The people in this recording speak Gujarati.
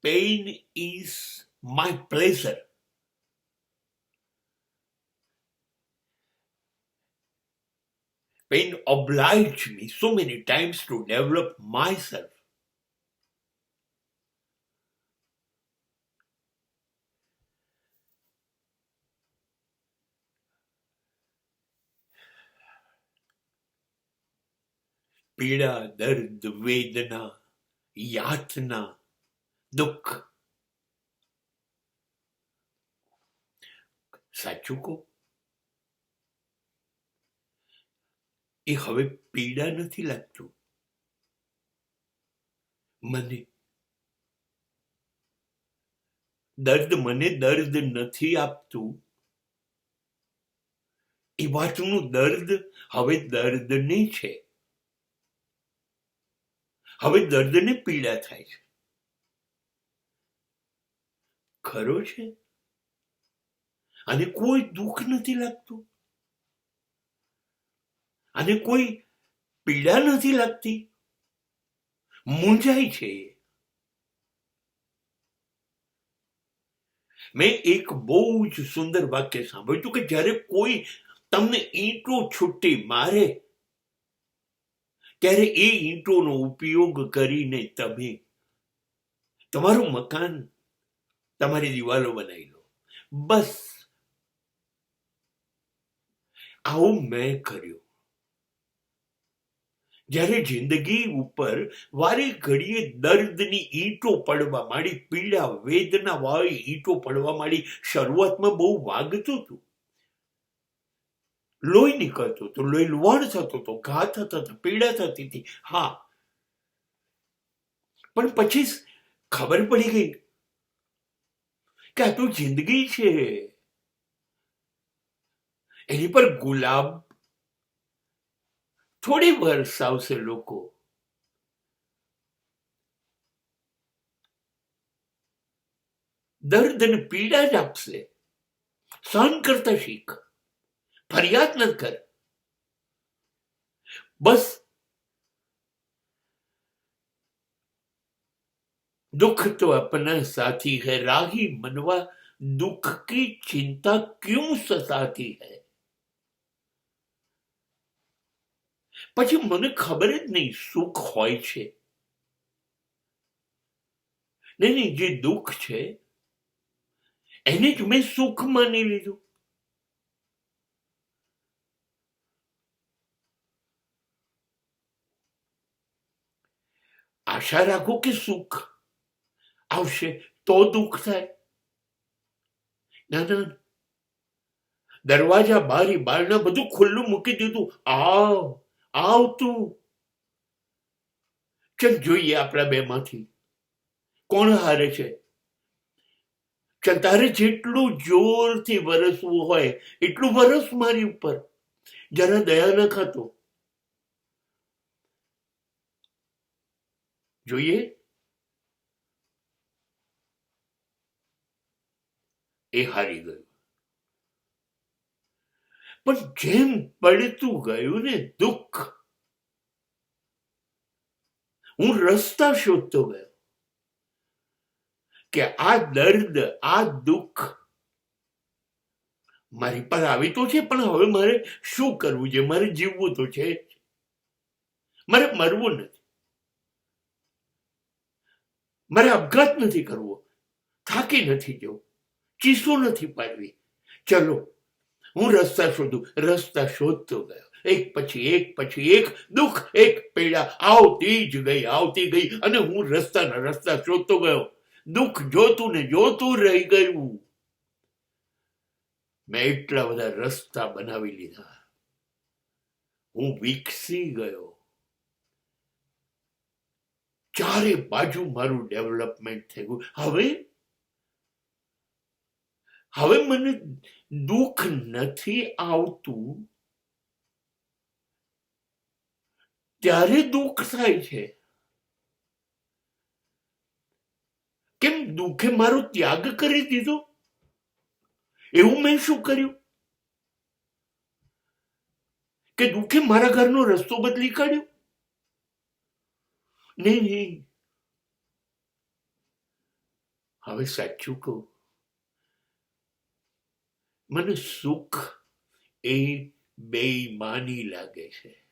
pain is my pleasure. Pain obliged me so many times to develop myself. પીડા, દર્દ, વેદના, યાતના, દુઃખ. સાચું કહું, એ હવે પીડા નથી લાગતું મને. દર્દ મને દર્દ નથી આપતું. એ વાતનું દર્દ હવે દર્દને છે. હવે દર્દને પીડા થાય છે. ખરો છે? અને કોઈ દુઃખ નથી લાગતું, અને કોઈ પીડા નથી લાગતી. મૂંઝાય છે. મેં એક બહુ જ સુંદર વાક્ય સાંભળ્યું હતું કે જ્યારે કોઈ તમને ઈંટો છૂટી મારે ત્યારે એ ઈંટોનો ઉપયોગ કરીને તમે તમારું મકાન, તમારી દિવાલો બનાવી લો. બસ આવું મેં કર્યું. જ્યારે જિંદગી ઉપર વારે ઘડીએ દર્દની ઈંટો પડવા માંડી, પીડા વેદના વાળી ઈંટો પડવા માંડી. શરૂઆતમાં બહુ વાગતું હતું, લોહી નીકળતું હતું, લોહી લુહાણ થતો હતો, ઘા થતા હતા, પીડા થતી હતી. હા, પણ પછી ખબર પડી ગઈ કે આ તો જિંદગી છે. એની પર ગુલાબ થોડી વરસાવશે લોકો. દર્દ અને પીડા જ આપશે. સહન કરતા શીખ, ફરિયાદ ન કર. બસ दुख तो अपना साथी है, राही मनवा दुख की चिंता क्यों सताती है. પછી મને ખબર જ નહીં સુખ હોય છે. નહીં, જે દુઃખ છે એને જ મેં સુખ માની લીધું. આશા રાખો કે સુખ આવશે તો દુઃખ થાય. ના ના, દરવાજા, બારી, બારણા બધું ખુલ્લું મૂકી દીધું. આવ આવ તું, ચલ જોઈએ આપણા બે માંથી કોણ હારે છે. ચલ, તારે જેટલું જોરથી વરસવું હોય એટલું વરસ મારી ઉપર. જરા દયા ન ખાતો. જોઈએ. એ હારી ગયું. પણ જેમ પડતું ગયું ને દુઃખ, હું રસ્તા શોધતો ગયો કે આ દર્દ, આ દુઃખ મારી પર આવી તો છે, પણ હવે મારે શું કરવું છે? મારે જીવવું તો છે, મારે મરવું નથી, મારે આપઘાત નથી કરવો, થાકી નથી જવું, ચીસો નથી પાડવી. ચલો હું રસ્તા શોધું. રસ્તા શોધતો ગયો. એક પછી એક દુઃખ, એક પીડા આવતી જ ગઈ, અને હું રસ્તા શોધતો ગયો. દુઃખ જોતું ને જોતું રહી ગયું. મેં એટલા બધા રસ્તા બનાવી લીધા. હું વિકસી ગયો. ચારે બાજુ મારું ડેવલપમેન્ટ થઈ ગયું. હવે મને દુઃખ નથી આવતું. ત્યારે દુઃખ થાય છે. કેમ? દુઃખે મારો ત્યાગ કરી દીધો. એવું મેં શું કર્યું કે દુઃખે મારા ઘરનો રસ્તો બદલી કાઢ્યો? નહીં, હવે સાચું કહું, મને સુખ એ બેઈમાની લાગે છે.